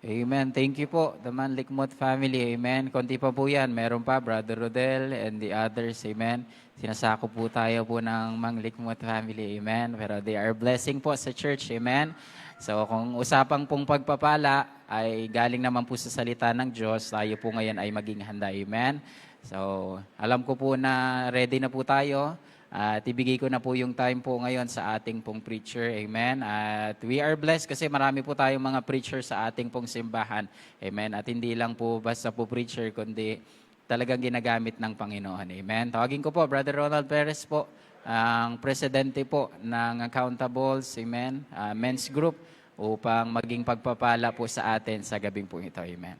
Amen. Thank you po, the Manlikmot family. Amen. Konti pa po yan. Meron pa, Brother Rodel and the others. Amen. Sinasako po tayo po ng Manlikmot family. Amen. Pero they are blessing po sa church. Amen. So kung usapang pong pagpapala ay galing naman po sa salita ng Diyos, tayo po ngayon ay maging handa. Amen. So alam ko po na ready na po tayo. At ibigay ko na po yung time po ngayon sa ating pong preacher. Amen. At we are blessed kasi marami po tayong mga preacher sa ating pong simbahan. Amen. At hindi lang po basta po preacher, kundi talagang ginagamit ng Panginoon. Amen. Tawagin ko po, Brother Ronald Perez po, ang presidente po ng Accountables, Amen, Men's Group, upang maging pagpapala po sa atin sa gabing po ito. Amen.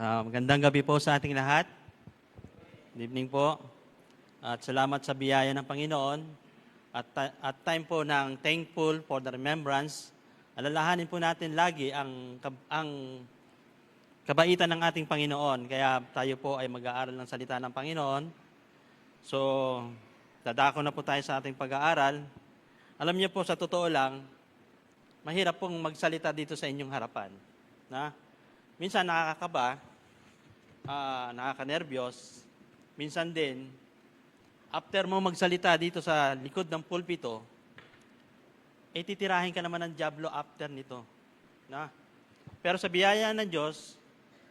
Magandang gabi po sa ating lahat. Good evening po. At salamat sa biyaya ng Panginoon. At time po ng thankful for the remembrance, alalahanin po natin lagi ang kabaitan ng ating Panginoon. Kaya tayo po ay mag-aaral ng salita ng Panginoon. So, dadako na po tayo sa ating pag-aaral. Alam niyo po, sa totoo lang, mahirap pong magsalita dito sa inyong harapan. Minsan nakakakaba, nakaka-nervyos. Minsan din, after mo magsalita dito sa likod ng pulpito, titirahin ka naman ng dyablo after nito. Pero sa biyaya ng Diyos,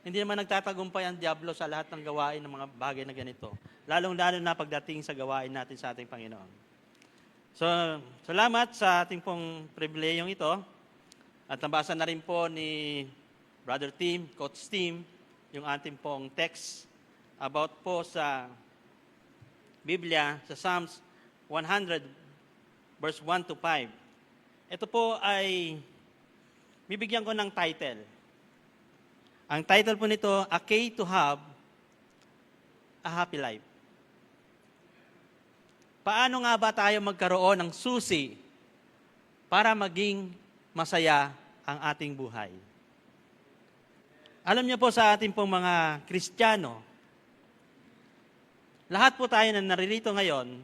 hindi naman nagtatagumpay ang dyablo sa lahat ng gawain ng mga bagay na ganito. Lalong-lalo na pagdating sa gawain natin sa ating Panginoon. So, salamat sa ating pong pribilehiyong ito. At nabasa na rin po ni Brother Tim, Coach Tim, yung ating pong text about po sa Biblia, sa Psalms 100, verse 1 to 5. Ito po ay, bibigyan ko ng title. Ang title po nito, A Key to Have a Happy Life. Paano nga ba tayo magkaroon ng susi para maging masaya ang ating buhay? Alam niyo po sa ating pong mga Kristiyano, lahat po tayo na naririto ngayon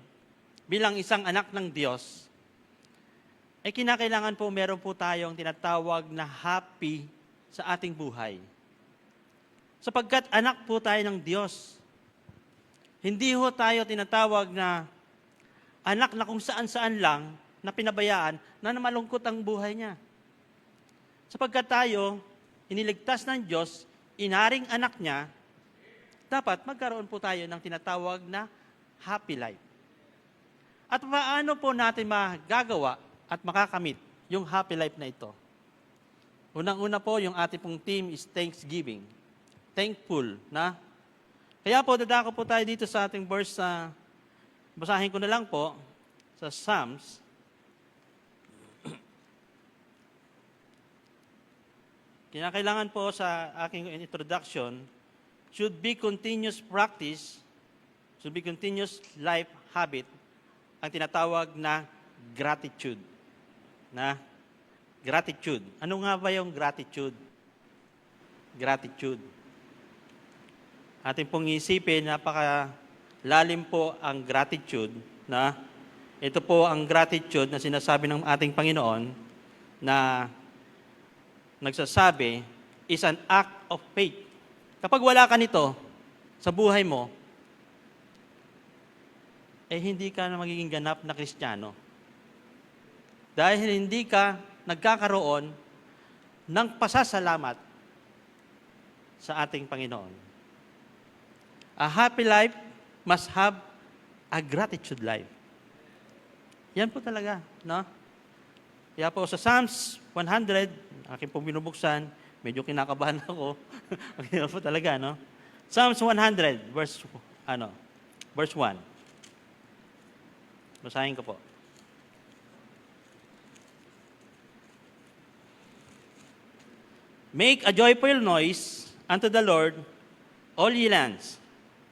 bilang isang anak ng Diyos, kinakailangan po meron po tayong tinatawag na happy sa ating buhay. Sapagkat anak po tayo ng Diyos. Hindi ho tayo tinatawag na anak na kung saan-saan lang na pinabayaan na malungkot ang buhay niya. Sapagkat tayo, iniligtas ng Diyos, inaring anak niya, dapat magkaroon po tayo ng tinatawag na happy life. At paano po natin magagawa at makakamit yung happy life na ito? Unang-una po, yung ating pong theme is Thanksgiving. Thankful, Kaya po, dadako po tayo dito sa ating verse basahin ko na lang po, sa Psalms. Kinakailangan po sa aking introduction, should be continuous practice, should be continuous life habit, ang tinatawag na gratitude. Gratitude. Ano nga ba yung gratitude? Gratitude. Ating pong isipin, napakalalim po ang gratitude, ito po ang gratitude na sinasabi ng ating Panginoon na nagsasabi is an act of faith. Kapag wala ka nito sa buhay mo, hindi ka na magiging ganap na Kristiyano. Dahil hindi ka nagkakaroon ng pasasalamat sa ating Panginoon. A happy life must have a gratitude life. Yan po talaga, Kaya po sa Psalms 100, aking pong binubuksan, medyo kinakabahan ako. Yan po talaga, Psalms 100, verse 1. Basahin ko po. Make a joyful noise unto the Lord, all ye lands.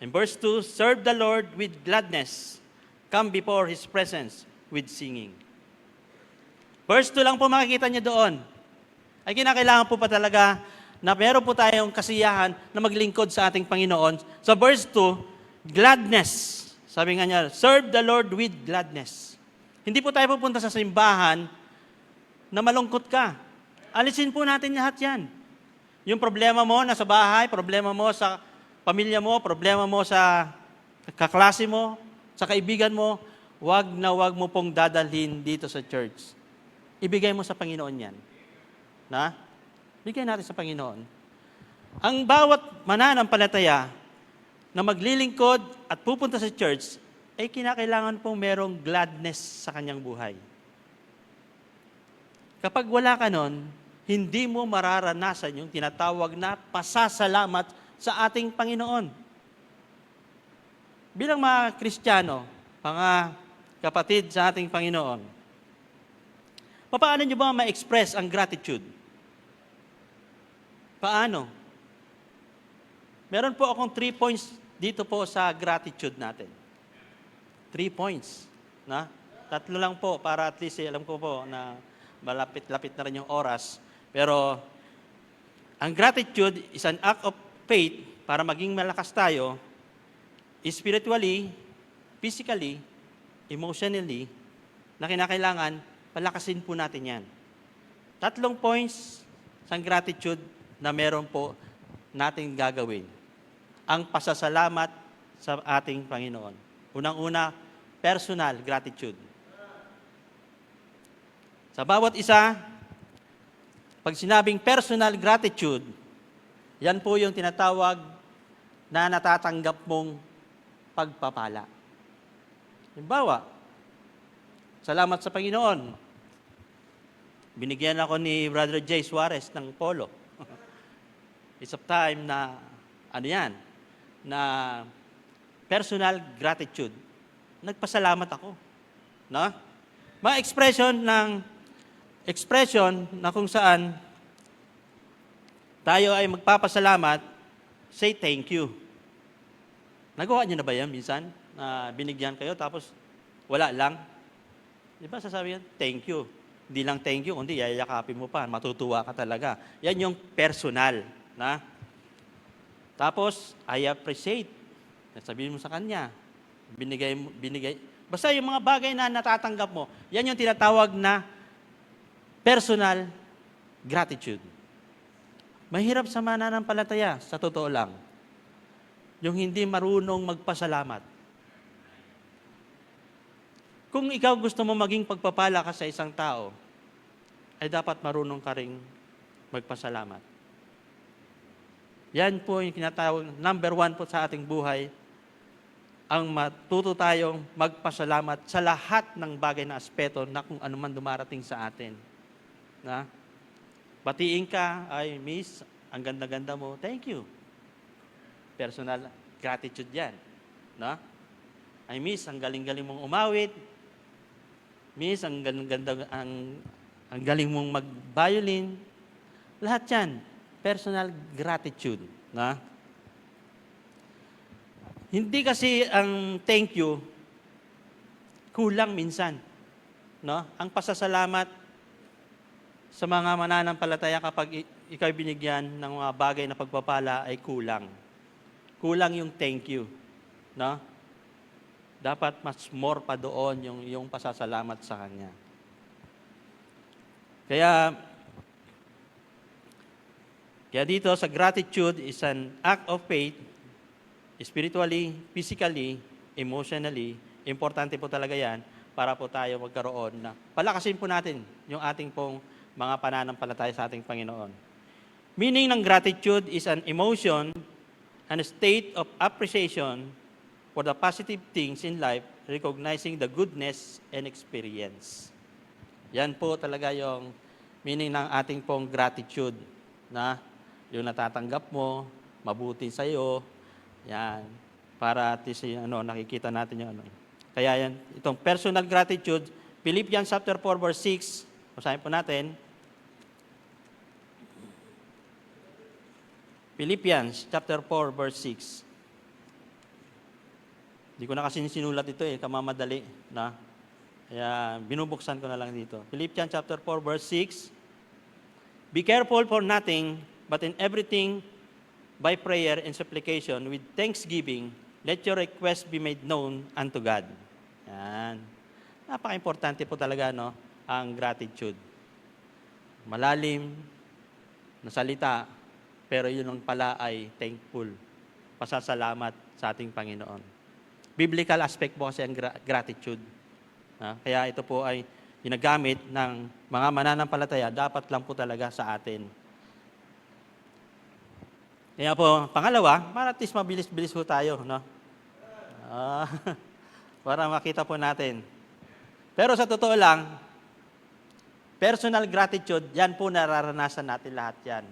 And verse 2, serve the Lord with gladness. Come before His presence with singing. Verse 2 lang po makikita niyo doon. Ay kinakailangan po pa talaga na meron po tayong kasiyahan na maglingkod sa ating Panginoon. Sa verse 2, gladness. Sabi nga niya, serve the Lord with gladness. Hindi po tayo pupunta sa simbahan na malungkot ka. Alisin po natin lahat yan. Yung problema mo na sa bahay, problema mo sa pamilya mo, problema mo sa kaklase mo, sa kaibigan mo, wag na wag mo pong dadalhin dito sa church. Ibigay mo sa Panginoon yan. Na? Bigay natin sa Panginoon. Ang bawat mananampalataya na maglilingkod at pupunta sa church, ay kinakailangan pong merong gladness sa kanyang buhay. Kapag wala ka nun, hindi mo mararanasan yung tinatawag na pasasalamat sa ating Panginoon. Bilang mga Kristiyano, mga kapatid sa ating Panginoon, paano nyo ba ma-express ang gratitude? Paano? Meron po akong 3 points dito po sa gratitude natin. 3 points. Na? 3 lang po para at least alam ko po na malapit-lapit na rin yung oras. Pero ang gratitude is an act of faith para maging malakas tayo spiritually, physically, emotionally, na kinakailangan palakasin po natin yan. 3 points sa gratitude na meron po nating gagawin. Ang pasasalamat sa ating Panginoon. Unang-una, personal gratitude. Sa bawat isa, pag sinabing personal gratitude, yan po yung tinatawag na natatanggap mong pagpapala. Halimbawa, salamat sa Panginoon. Binigyan ako ni Brother Jay Suarez ng polo. It's a time na, na personal gratitude. Nagpasalamat ako. No? Mga expression na kung saan tayo ay magpapasalamat, say thank you. Nagawa niyo na ba yan minsan? Na binigyan kayo tapos wala lang? Di ba sasabi yan, thank you. Hindi lang thank you, kundi yayakapin mo pa, matutuwa ka talaga. Yan yung personal. Na? Tapos, I appreciate. Sabihin mo sa kanya, binigay. Basta yung mga bagay na natatanggap mo, yan yung tinatawag na personal gratitude. Mahirap sa mananampalataya, sa totoo lang. Yung hindi marunong magpasalamat. Kung ikaw gusto mo maging pagpapala ka sa isang tao, ay dapat marunong ka ring magpasalamat. Yan po yung tinatawag, number 1 po sa ating buhay, ang matuto tayong magpasalamat sa lahat ng bagay na aspeto na kung ano man dumarating sa atin. Na? Batiin ka, ay miss, ang ganda-ganda mo, thank you. Personal gratitude yan. Na? Ay miss, ang galing-galing mong umawit. Miss, ang ganda ang galing mong mag-violin. Lahat yan, personal gratitude. Na? Hindi kasi ang thank you, kulang minsan. No? Ang pasasalamat sa mga mananampalataya kapag ikaw binigyan ng mga bagay na pagpapala ay kulang. Kulang yung thank you. No? Dapat mas more pa doon yung pasasalamat sa Kanya. Kaya dito sa gratitude is an act of faith, spiritually, physically, emotionally. Importante po talaga yan para po tayo magkaroon na palakasin po natin yung ating pong mga pananampalataya sa ating Panginoon. Meaning ng gratitude is an emotion and a state of appreciation for the positive things in life, recognizing the goodness and experience. Yan po talaga yung meaning ng ating pong gratitude na yung natatanggap mo, mabuti sa'yo, yan, para at least nakikita natin yung ano. Kaya yan, itong personal gratitude, Philippians chapter 4 verse 6, basahin po natin. Philippians chapter 4 verse 6. Hindi ko na kasi sinulat ito kamamadali na. Kaya binubuksan ko na lang dito. Philippians chapter 4 verse 6. Be careful for nothing, but in everything by prayer and supplication with thanksgiving, let your request be made known unto God. Yan. Napaka-importante po talaga, no, ang gratitude. Malalim na salita, pero yun lang pala ay thankful. Pasasalamat sa ating Panginoon. Biblical aspect po kasi ang gratitude. Kaya ito po ay ginagamit ng mga mananampalataya, dapat lang po talaga sa atin. Kaya po, pangalawa, para at least mabilis-bilis po tayo, no? Para makita po natin. Pero sa totoo lang, personal gratitude, yan po nararanasan natin lahat yan.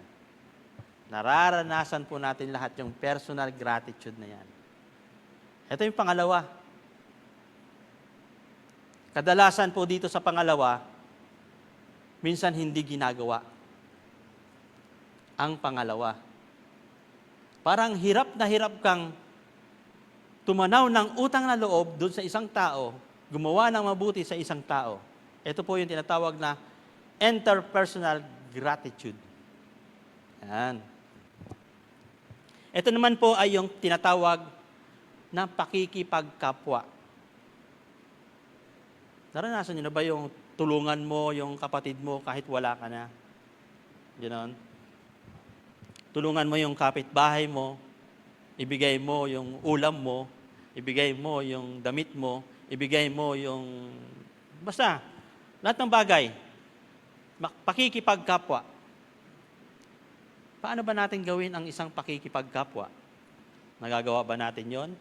Nararanasan po natin lahat yung personal gratitude na yan. Ito yung pangalawa. Kadalasan po dito sa pangalawa, minsan hindi ginagawa. Ang pangalawa. Parang hirap na hirap kang tumanaw ng utang na loob doon sa isang tao, gumawa ng mabuti sa isang tao. Ito po yung tinatawag na interpersonal gratitude. Yan. Ito naman po ay yung tinatawag na pakikipagkapwa. Naranasan niyo na ba yung tulungan mo yung kapatid mo kahit wala ka na? Ganon. Tulungan mo yung kapitbahay mo, ibigay mo yung ulam mo, ibigay mo yung damit mo, ibigay mo yung... Basta, lahat ng bagay. Pakikipagkapwa. Paano ba natin gawin ang isang pakikipagkapwa? Nagagawa ba natin yon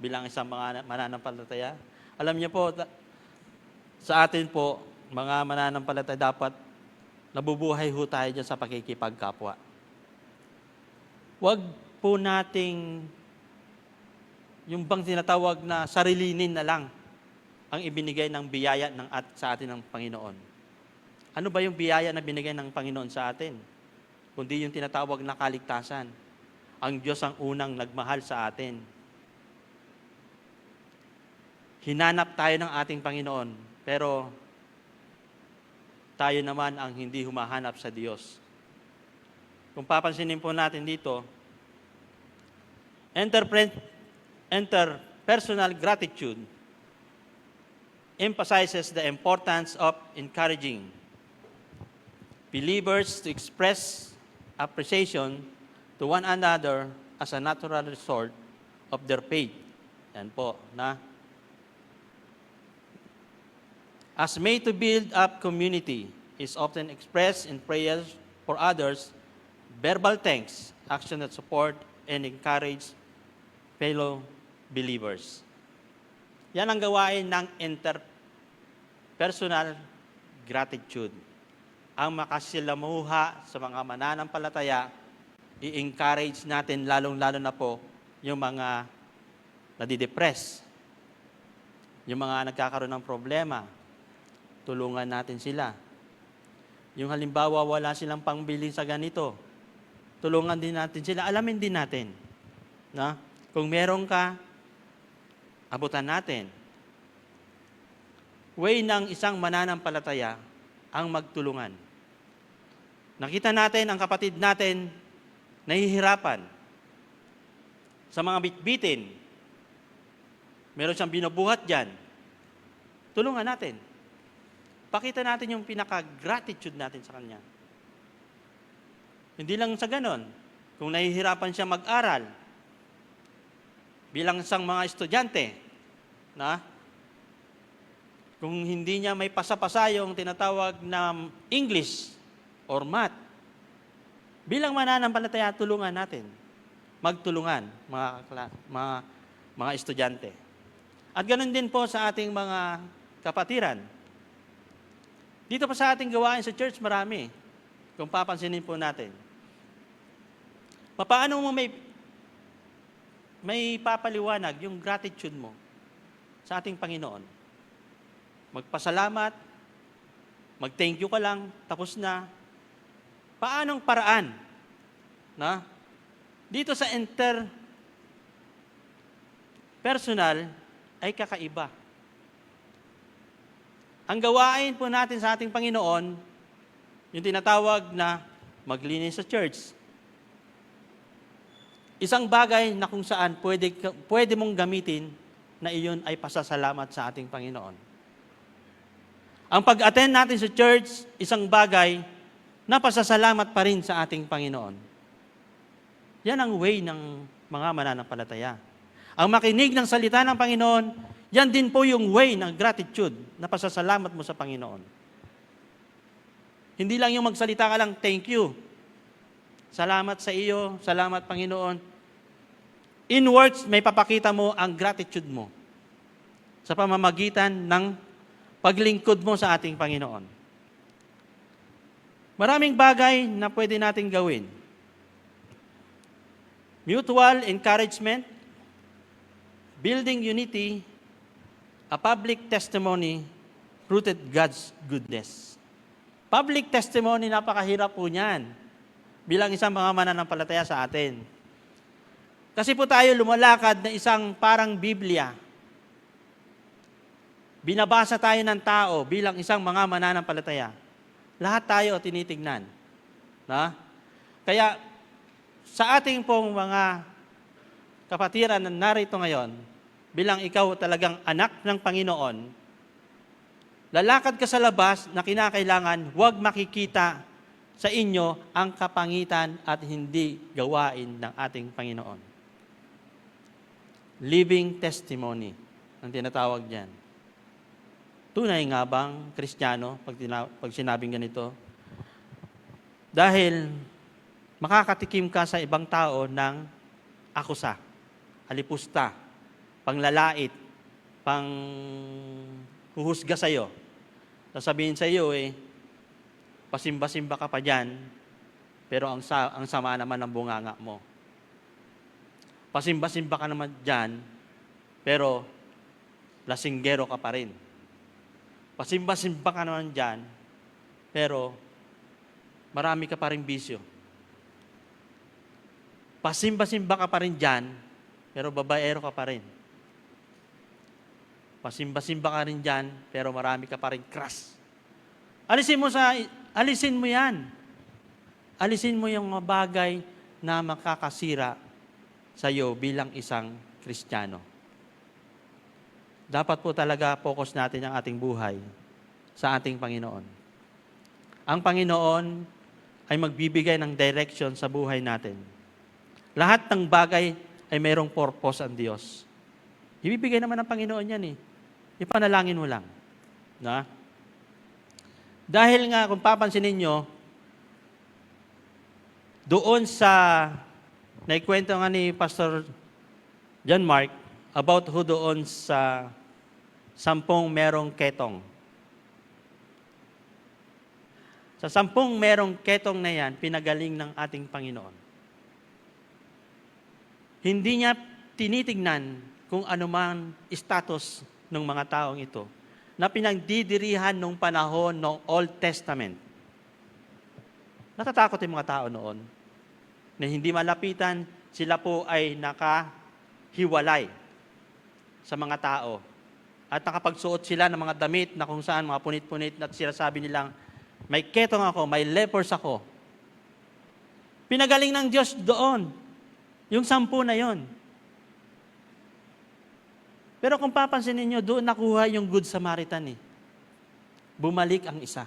bilang isang mga mananampalataya? Alam niyo po, sa atin po, mga mananampalataya, dapat nabubuhay ho tayo dyan sa pakikipagkapwa. Huwag po nating yung bang tinatawag na sarilinin na lang ang ibinigay ng biyaya sa atin ng Panginoon. Ano ba yung biyaya na binigay ng Panginoon sa atin? Kundi yung tinatawag na kaligtasan. Ang Diyos ang unang nagmahal sa atin. Hinanap tayo ng ating Panginoon, pero tayo naman ang hindi humahanap sa Diyos. Kung papansinin po natin dito, interpersonal gratitude emphasizes the importance of encouraging believers to express appreciation to one another as a natural result of their faith. Yan po, na as made to build up community is often expressed in prayers for others, verbal thanks, action that support and encourage fellow believers. Yan ang gawain ng interpersonal gratitude. Ang makasilamuha sa mga mananampalataya, i-encourage natin lalong-lalo na po yung mga nadidepress, yung mga nagkakaroon ng problema, tulungan natin sila. Yung halimbawa, wala silang pangbili sa ganito, tulungan din natin sila, alamin din natin. Na? Kung meron ka, abutan natin. Way ng isang mananampalataya ang magtulungan. Nakita natin ang kapatid natin nahihirapan sa mga bitbitin. Meron siyang binubuhat dyan. Tulungan natin. Pakita natin yung pinaka-gratitude natin sa kanya. Hindi lang sa ganon. Kung nahihirapan siya mag-aral, bilang isang mga estudyante, na kung hindi niya may pasa-pasa yung tinatawag na English or Math, bilang mananampalataya, tulungan natin. Magtulungan, mga estudyante. At ganoon din po sa ating mga kapatiran. Dito pa sa ating gawain sa church, marami. Kung papansinin po natin. Paano mo may papaliwanag yung gratitude mo sa ating Panginoon? Magpasalamat, mag-thank you ka lang, tapos na. Paanong paraan? Na? Dito sa interpersonal ay kakaiba. Ang gawain po natin sa ating Panginoon, yung tinatawag na maglinis sa church. Isang bagay na kung saan pwede mong gamitin na iyon ay pasasalamat sa ating Panginoon. Ang pag-attend natin sa church, isang bagay na pasasalamat pa rin sa ating Panginoon. Yan ang way ng mga mananampalataya. Ang makinig ng salita ng Panginoon, yan din po yung way ng gratitude na pasasalamat mo sa Panginoon. Hindi lang yung magsalita ka lang, thank you. Salamat sa iyo, salamat Panginoon. In words, may papakita mo ang gratitude mo sa pamamagitan ng paglingkod mo sa ating Panginoon. Maraming bagay na pwede nating gawin. Mutual encouragement, building unity, a public testimony rooted God's goodness. Public testimony, napakahirap po niyan bilang isang mga mananampalataya sa atin. Kasi po tayo lumalakad na isang parang Biblia. Binabasa tayo ng tao bilang isang mga mananampalataya. Lahat tayo tinitignan. Na? Kaya sa ating pong mga kapatiran na narito ngayon, bilang ikaw talagang anak ng Panginoon, lalakad ka sa labas na kinakailangan huwag makikita sa inyo ang kapangitan at hindi gawain ng ating Panginoon. Living testimony ang tinatawag diyan. Tunay nga bang Kristiyano pag sinabing ganito? Dahil makakatikim ka sa ibang tao ng akusa, alipusta, panglalait, panghuhusga sa iyo. Sasabihin sa iyo pasimba-simba ka pa diyan, pero ang sama naman ng bunganga mo. Pasimba-simba ka naman diyan, pero lasinggero ka pa rin. Pasimba-simba ka naman diyan, pero marami ka pa rin bisyo. Pasimba-simba ka pa rin diyan, pero babaero ka pa rin. Pasimba-simba ka rin diyan, pero marami ka pa rin crush. Alisin mo yan. Alisin mo yung mga bagay na makakasira sa iyo bilang isang Kristiyano. Dapat po talaga focus natin ang ating buhay sa ating Panginoon. Ang Panginoon ay magbibigay ng direction sa buhay natin. Lahat ng bagay ay mayroong purpose ang Diyos. Ibibigay naman ng Panginoon yan Ipanalangin mo lang. Na? Dahil nga, kung papansin ninyo, doon sa naikwento nga ni Pastor John Mark about who doon sa 10 merong ketong. Sa 10 merong ketong na yan, pinagaling ng ating Panginoon. Hindi niya tinitignan kung anuman status ng mga taong ito na pinagdidirihan nung panahon ng Old Testament. Natatakot yung mga tao noon na hindi malapitan, sila po ay nakahiwalay sa mga tao. At nakapagsuot sila ng mga damit na kung saan mga punit-punit at sila sabi nilang, may ketong ako, may lepers ako. Pinagaling ng Diyos doon, yung 10 na yon. Pero kung papansin ninyo, doon nakuha yung Good Samaritan Bumalik ang isa.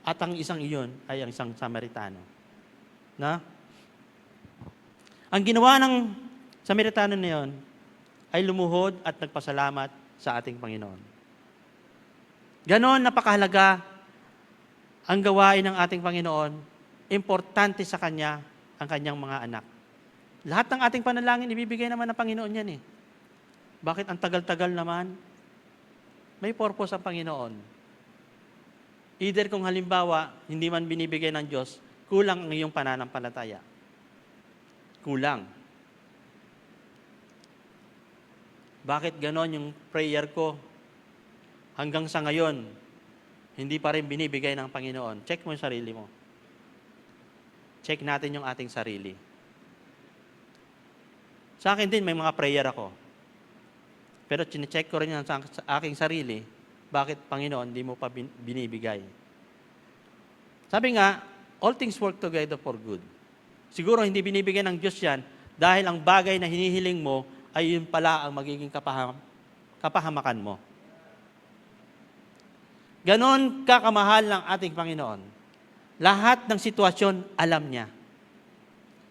At ang isang iyon ay ang isang Samaritano. Na? Ang ginawa ng Samaritano na yon ay lumuhod at nagpasalamat sa ating Panginoon. Ganon napakahalaga ang gawain ng ating Panginoon. Importante sa Kanya ang Kanyang mga anak. Lahat ng ating panalangin, ibibigay naman ng Panginoon yan Bakit ang tagal-tagal naman? May purpose ang Panginoon. Either kung halimbawa, hindi man binibigay ng Diyos, kulang ang iyong pananampalataya. Kulang. Bakit ganon yung prayer ko? Hanggang sa ngayon, hindi pa rin binibigay ng Panginoon. Check mo yung sarili mo. Check natin yung ating sarili. Sa akin din, may mga prayer ako. Pero chinecheck ko rin sa aking sarili, bakit, Panginoon, di mo pa binibigay? Sabi nga, all things work together for good. Siguro hindi binibigyan ng Diyos yan dahil ang bagay na hinihiling mo ay yun pala ang magiging kapahamakan mo. Ganon kakamahal ng ating Panginoon. Lahat ng sitwasyon, alam niya.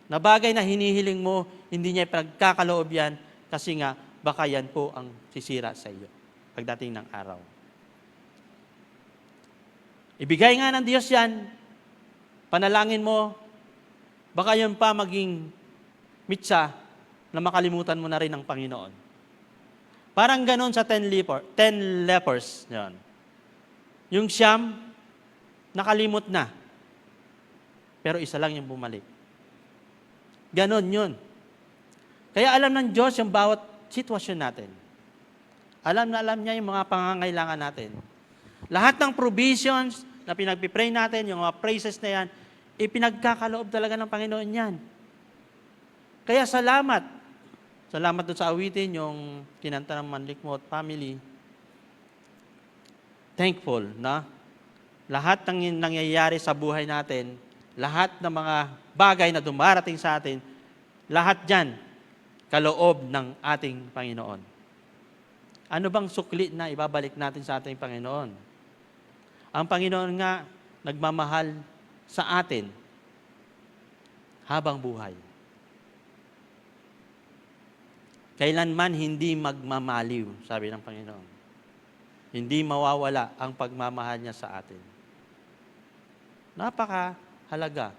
Na bagay na hinihiling mo, hindi niya ipagkakaloob yan kasi nga baka yan po ang sisira sa iyo pagdating ng araw. Ibigay nga ng Diyos yan, panalangin mo, baka yun pa maging mitsa na makalimutan mo na rin ang Panginoon. Parang ganon sa 10 lepers. Yan. Yung 9, nakalimot na. Pero isa lang yung bumalik. Ganon yun. Kaya alam ng Diyos yung bawat sitwasyon natin. Alam na alam niya yung mga pangangailangan natin. Lahat ng provisions na pinagpipray natin, yung mga praises na yan, ipinagkakaloob talaga ng Panginoon yan. Kaya salamat. Salamat doon sa awitin, yung kinanta ng Manlikmot family. Thankful, na lahat ng nangyayari sa buhay natin, lahat ng mga bagay na dumarating sa atin, lahat dyan, kaloob ng ating Panginoon. Ano bang sukli na ibabalik natin sa ating Panginoon? Ang Panginoon nga, nagmamahal sa atin habang buhay. Kailanman hindi magmamaliw, sabi ng Panginoon. Hindi mawawala ang pagmamahal niya sa atin. Napakahalaga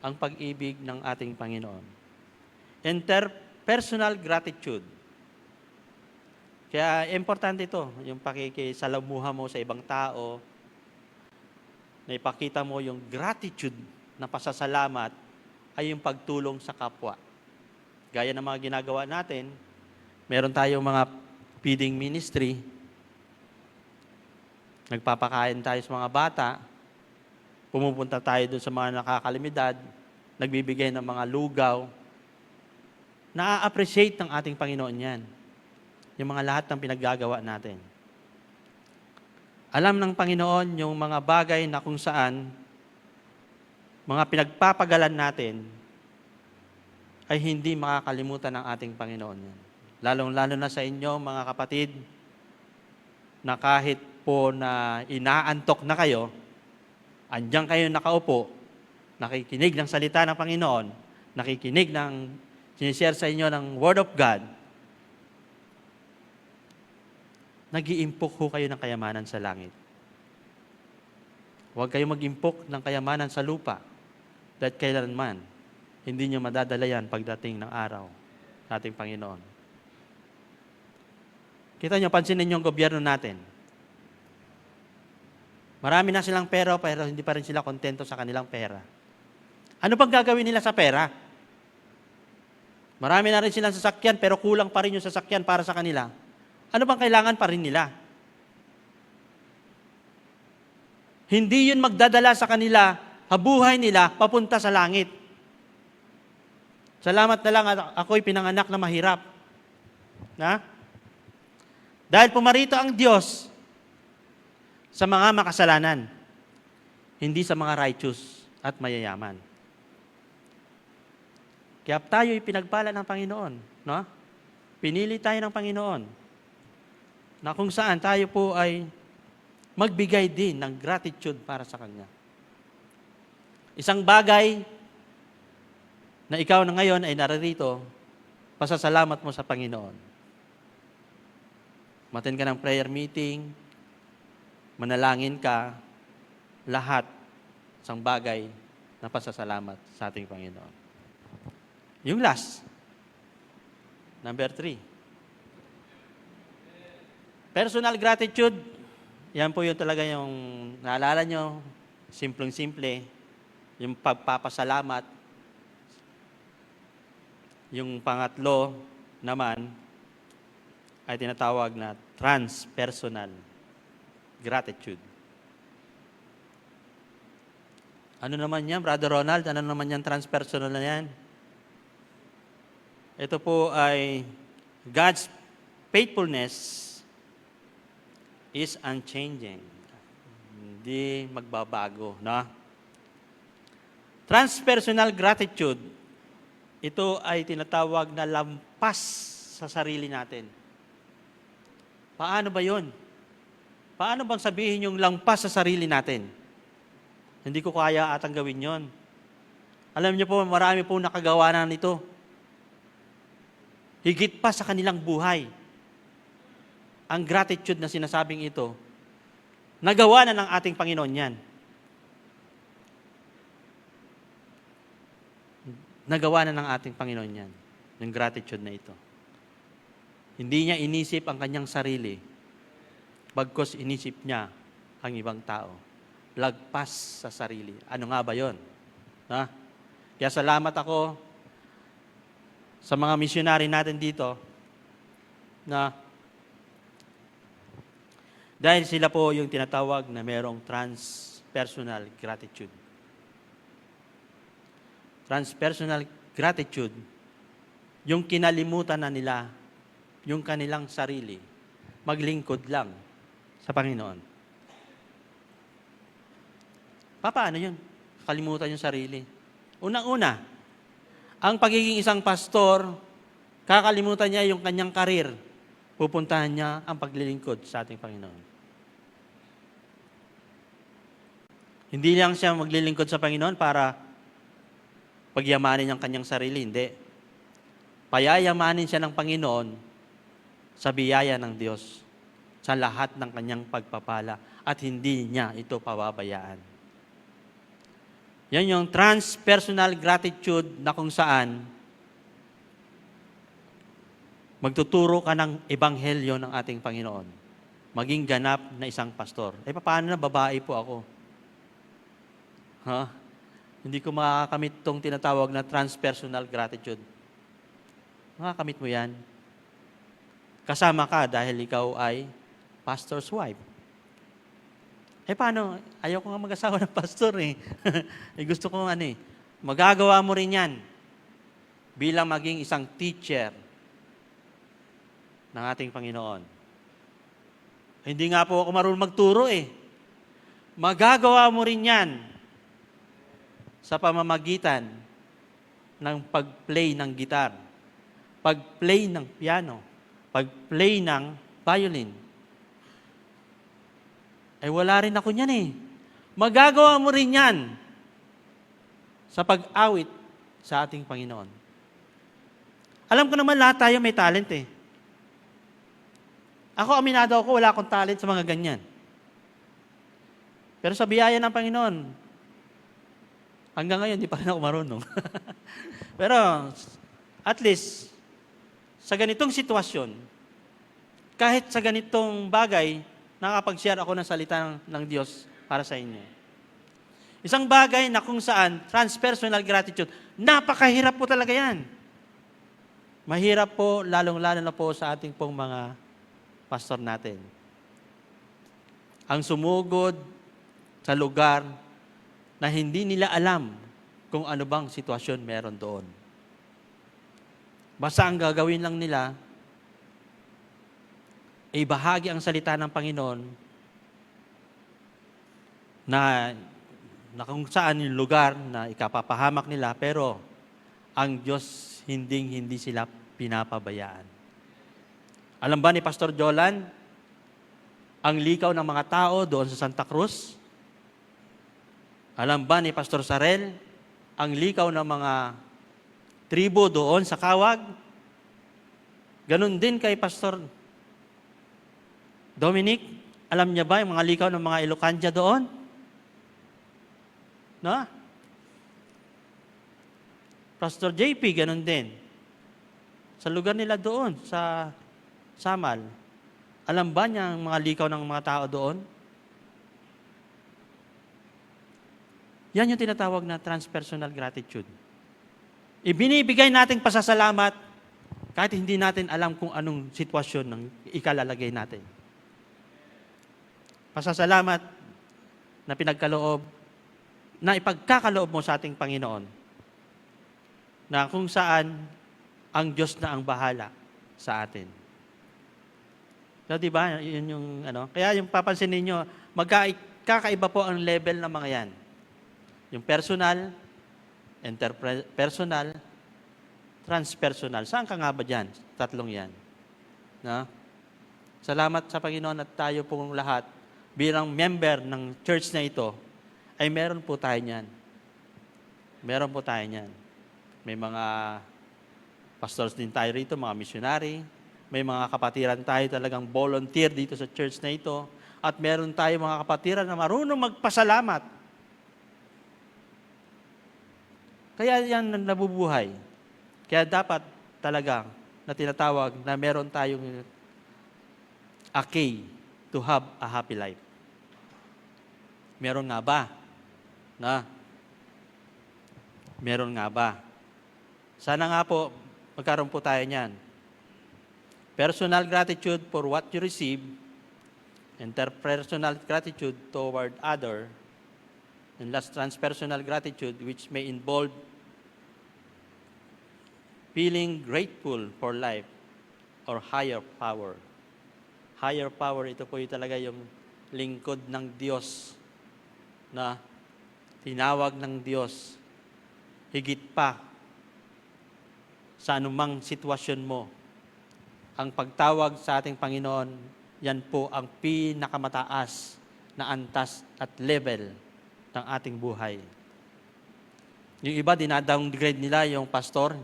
ang pag-ibig ng ating Panginoon. Interpersonal gratitude. Kaya importante ito, yung pakikisalamuha mo sa ibang tao, na ipakita mo yung gratitude na pasasalamat ay yung pagtulong sa kapwa. Gaya ng mga ginagawa natin, meron tayong mga feeding ministry, nagpapakain tayo sa mga bata, pumupunta tayo doon sa mga nakakalimidad, nagbibigay ng mga lugaw, na-appreciate ng ating Panginoon yan. Yung mga lahat ng pinaggagawa natin. Alam ng Panginoon yung mga bagay na kung saan mga pinagpapagalan natin ay hindi makakalimutan ng ating Panginoon yan. Lalong-lalo na sa inyo, mga kapatid, na kahit po na inaantok na kayo, andyan kayo nakaupo, nakikinig ng salita ng Panginoon, nakikinig ng sinishare sa inyo ng Word of God, nag-iimpok ho kayo ng kayamanan sa langit. Huwag kayo mag-impok ng kayamanan sa lupa dahil kailanman hindi nyo madadala yan pagdating ng araw ng ating Panginoon. Kita nyo, pansinin nyo ang gobyerno natin. Marami na silang pera pero hindi pa rin sila kontento sa kanilang pera. Ano pang gagawin nila sa pera? Marami na rin silang sasakyan pero kulang pa rin yung sasakyan para sa kanila. Ano bang kailangan pa rin nila? Hindi yun magdadala sa kanila, habuhay nila, papunta sa langit. Salamat na lang at ako'y pinanganak na mahirap. Na? Dahil pumarito ang Diyos sa mga makasalanan, hindi sa mga righteous at mayayaman. Kaya tayo'y pinagpala ng Panginoon. No? Pinili tayo ng Panginoon na kung saan tayo po ay magbigay din ng gratitude para sa Kanya. Isang bagay na ikaw na ngayon ay naririto, pasasalamat mo sa Panginoon. Matin ka ng prayer meeting, manalangin ka, lahat isang bagay na pasasalamat sa ating Panginoon. Yung last, number 3. Personal gratitude, yan po yung talaga yung, naalala nyo, simpleng-simple, yung pagpapasalamat. Yung pangatlo naman, ay tinatawag na transpersonal gratitude. Ano naman yan, Brother Ronald? Ano naman yan, transpersonal na yan? Ito po ay God's faithfulness is unchanging. Hindi magbabago, no? Transpersonal gratitude, ito ay tinatawag na lampas sa sarili natin. Paano ba yun? Paano bang sabihin yung lampas sa sarili natin? Hindi ko kaya atang gawin yon. Alam niyo po, marami po nakagawa na nito. Higit pa sa kanilang buhay. Ang gratitude na sinasabing ito, nagawa na ng ating Panginoon yan. Nagawa na ng ating Panginoon yan, yung gratitude na ito. Hindi niya inisip ang kanyang sarili, bagkus inisip niya ang ibang tao. Lagpas sa sarili. Ano nga ba yon? Ha? Kaya salamat ako sa mga misyonary natin dito na dahil sila po yung tinatawag na merong transpersonal gratitude. Transpersonal gratitude, yung kinalimutan na nila, yung kanilang sarili, maglingkod lang sa Panginoon. Paano yun? Kalimutan yung sarili. Unang-una, ang pagiging isang pastor, kakalimutan niya yung kanyang karir. Pupuntahan niya ang paglilingkod sa ating Panginoon. Hindi lang siya maglilingkod sa Panginoon para pagyamanin ang kanyang sarili. Hindi. Payayamanin siya ng Panginoon sa biyaya ng Diyos, sa lahat ng kanyang pagpapala, at hindi niya ito pababayaan. Yan yung transpersonal gratitude na kung saan magtuturo ka ng ebanghelyo ng ating Panginoon. Maging ganap na isang pastor. Paano na babae po ako? Hindi ko makakamit itong tinatawag na transpersonal gratitude. Makakamit mo yan. Kasama ka dahil ikaw ay pastor's wife. Paano? Ayaw ko nga mag-asawa ng pastor gusto ko magagawa mo rin yan bilang maging isang teacher ng ating Panginoon. Hindi nga po ako marunong magturo Magagawa mo rin yan sa pamamagitan ng pag-play ng gitar, pag-play ng piano, pag-play ng violin. Wala rin ako niyan Magagawa mo rin yan sa pag-awit sa ating Panginoon. Alam ko naman lahat tayo may talent Ako, aminado ako, wala akong talent sa mga ganyan. Pero sa biyaya ng Panginoon, hanggang ngayon, di pa rin ako marunong. Pero, at least, sa ganitong sitwasyon, kahit sa ganitong bagay, nakapag-share ako ng salita ng Diyos para sa inyo. Isang bagay na kung saan, transpersonal gratitude, napakahirap po talaga yan. Mahirap po, lalong-lalo na po sa ating pong mga pastor natin. Ang sumugod sa lugar na hindi nila alam kung ano bang sitwasyon meron doon. Basta ang gagawin lang nila ay bahagi ang salita ng Panginoon na kung saan yung lugar na ikapapahamak nila, pero ang Diyos hindi sila pinapabayaan. Alam ba ni Pastor Jolan, ang likaw ng mga tao doon sa Santa Cruz? Alam ba ni Pastor Sarel, ang likaw ng mga tribo doon sa Kawag? Ganon din kay Pastor Dominic, alam niya ba yung mga likaw ng mga Ilocanja doon? No? Pastor JP, ganon din. Sa lugar nila doon, sa Samal, alam ba niya ang mga likaw ng mga tao doon? Yan yung tinatawag na transpersonal gratitude. Ibinibigay nating pasasalamat kahit hindi natin alam kung anong sitwasyon ng ikalalagay natin. Pasasalamat na pinagkaloob, na ipagkakaloob mo sa ating Panginoon, na kung saan ang Diyos na ang bahala sa atin. So, diba? Yun yung, kaya yung papansin ninyo, kakaiba po ang level ng mga yan. Yung personal, interpersonal, transpersonal. Saan ka nga ba dyan? Tatlong yan. Na? Salamat sa Panginoon at tayo pong lahat bilang member ng church na ito ay meron po tayo niyan. Meron po tayo niyan. May mga pastors din tayo rito, mga missionary. May mga kapatiran tayo talagang volunteer dito sa church na ito. At meron tayo mga kapatiran na marunong magpasalamat. Kaya yan nabubuhay. Kaya dapat talaga na tinatawag na meron tayong a key to have a happy life. Meron nga ba? Meron nga ba? Sana nga po, magkaroon po tayo niyan. Personal gratitude for what you receive, interpersonal gratitude toward other, and last, transpersonal gratitude, which may involve feeling grateful for life or higher power. Higher power, ito po yung talaga yung lingkod ng Diyos na tinawag ng Diyos higit pa sa anumang sitwasyon mo. Ang pagtawag sa ating Panginoon, yan po ang pinakamataas na antas at level ng ating buhay. Yung iba, dinadowngrade nila yung pastor.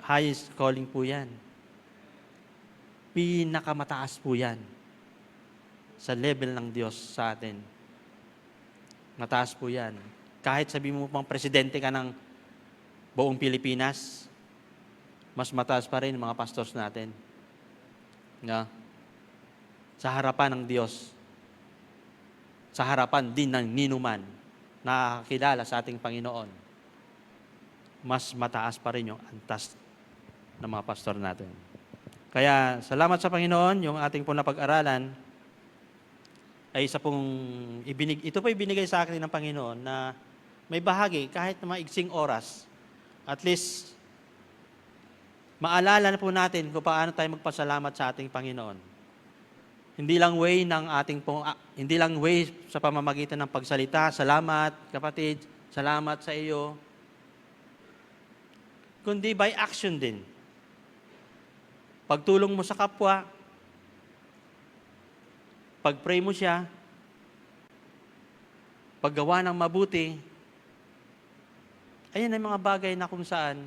Highest calling po yan. Pinakamataas po yan sa level ng Diyos sa atin. Mataas po yan. Kahit sabi mo pang presidente ka ng buong Pilipinas, mas mataas pa rin mga pastors natin. Nga? Sa harapan ng Diyos. Sa harapan din ng ninuman na nakakilala sa ating Panginoon. Mas mataas pa rin yung antas ng mga pastor natin. Kaya salamat sa Panginoon, yung ating po napag-aralan ay isa pong ito po ibinigay sa akin ng Panginoon na may bahagi kahit na maiksing oras, at least maalala na po natin kung paano tayo magpasalamat sa ating Panginoon. Hindi lang way sa pamamagitan ng pagsalita, salamat kapatid, salamat sa iyo, kundi by action din. Pagtulong mo sa kapwa, pag-pray mo siya, paggawa ng mabuti, ayan ay mga bagay na kung saan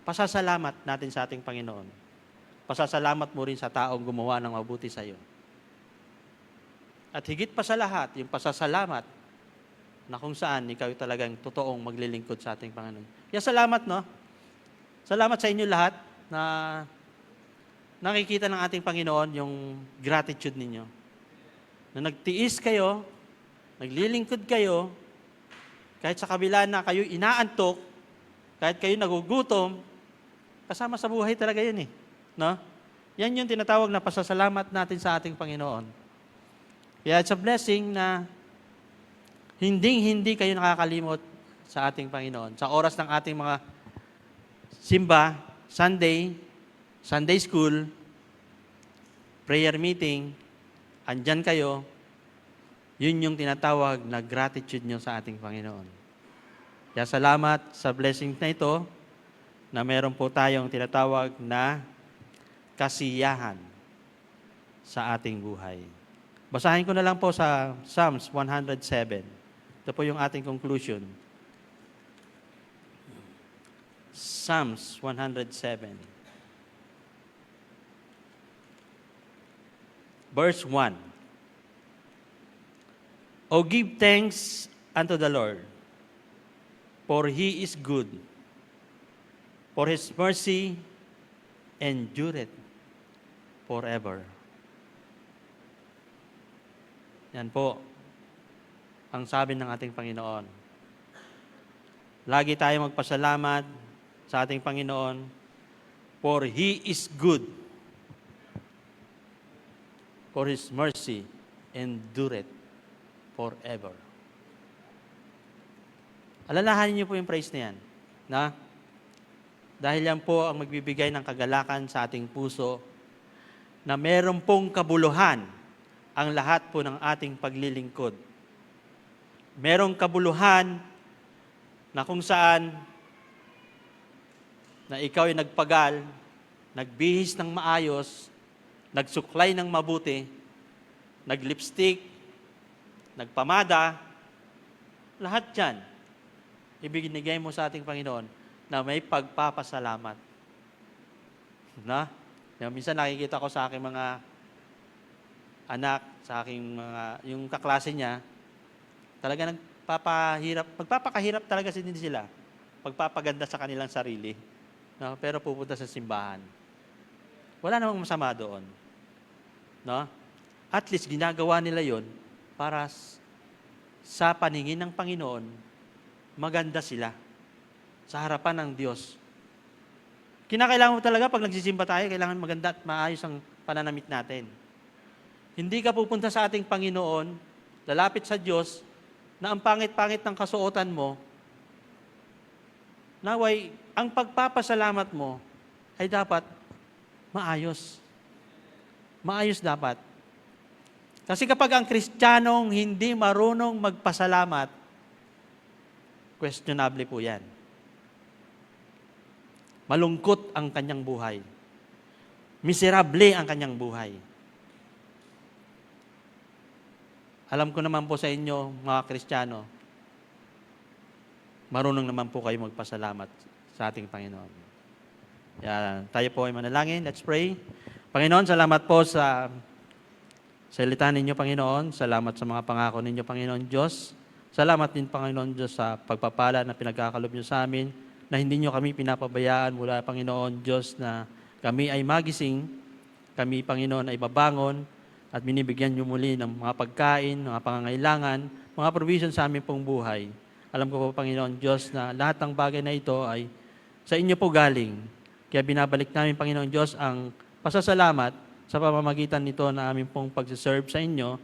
pasasalamat natin sa ating Panginoon. Pasasalamat mo rin sa taong gumawa ng mabuti sa iyo. At higit pa sa lahat, yung pasasalamat na kung saan ikaw talagang totoong maglilingkod sa ating Panginoon. Kaya salamat, no? Salamat sa inyo lahat na nakikita ng ating Panginoon yung gratitude ninyo. Na nagtiis kayo, naglilingkod kayo, kahit sa kabila na kayo inaantok, kahit kayo nagugutom, kasama sa buhay talaga yun eh. No? Yan yung tinatawag na pasasalamat natin sa ating Panginoon. Kaya it's a blessing na hindi kayo nakakalimot sa ating Panginoon. Sa oras ng ating mga simba, Sunday school, prayer meeting, andyan kayo, yun yung tinatawag na gratitude nyo sa ating Panginoon. Kaya salamat sa blessing na ito na meron po tayong tinatawag na kasiyahan sa ating buhay. Basahin ko na lang po sa Psalms 107. Ito po yung ating conclusion. Psalms 107. Verse 1. O give thanks unto the Lord, for He is good, for His mercy endureth forever. Yan po ang sabi ng ating Panginoon. Lagi tayo magpasalamat sa ating Panginoon, for He is good, for His mercy endureth forever. Alalahanin niyo po yung praise na yan. Na? Dahil yan po ang magbibigay ng kagalakan sa ating puso na meron pong kabuluhan ang lahat po ng ating paglilingkod. Merong kabuluhan na kung saan na ikaw ay nagpagal, nagbihis ng maayos, nagsuklay ng mabuti, naglipstick, nagpamada, lahat yan, ibinigay mo sa ating Panginoon na may pagpapasalamat. Na? Minsan nakikita ko sa aking mga anak, sa aking mga, yung kaklase niya, talaga magpapakahirap talaga din sila. Pagpapaganda sa kanilang sarili. No? Pero pupunta sa simbahan. Wala namang masama doon. No? At least ginagawa nila yon para sa paningin ng Panginoon, maganda sila sa harapan ng Diyos. Kinakailangan mo talaga pag nagsisimba tayo, kailangan maganda at maayos ang pananamit natin. Hindi ka pupunta sa ating Panginoon, lalapit sa Diyos, na ang pangit-pangit ng kasuotan mo, naway, ang pagpapasalamat mo ay dapat maayos. Maayos dapat. Kasi kapag ang Kristiyanong hindi marunong magpasalamat, questionable po yan. Malungkot ang kanyang buhay. Miserable ang kanyang buhay. Alam ko naman po sa inyo, mga Kristiyano, marunong naman po kayo magpasalamat sa ating Panginoon. Tayo po ay manalangin. Let's pray. Panginoon, salamat po sa salita ninyo, Panginoon. Salamat sa mga pangako ninyo, Panginoon Diyos. Salamat din, Panginoon Diyos, sa pagpapala na pinagkakalob nyo sa amin, na hindi nyo kami pinapabayaan mula, Panginoon Diyos, na kami ay magising, kami, Panginoon, ay babangon, at binibigyan nyo muli ng mga pagkain, mga pangangailangan, mga provision sa aming pong buhay. Alam ko po, Panginoon Diyos, na lahat ng bagay na ito ay sa inyo po galing. Kaya binabalik namin, Panginoon Diyos, ang pasasalamat sa pamamagitan nito na aming pong pagsiserve sa inyo,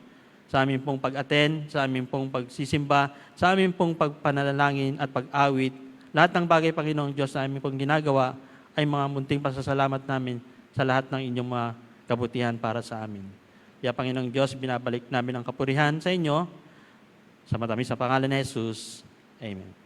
sa aming pong pag-attend, sa aming pong pagsisimba, sa aming pong pagpanalangin at pag-awit. Lahat ng bagay, Panginoong Diyos, na aming pong ginagawa ay mga munting pasasalamat namin sa lahat ng inyong mga kabutihan para sa amin. Kaya, Panginoong Diyos, binabalik namin ang kapurihan sa inyo, sa matamis na pangalan ni Jesus. Amen.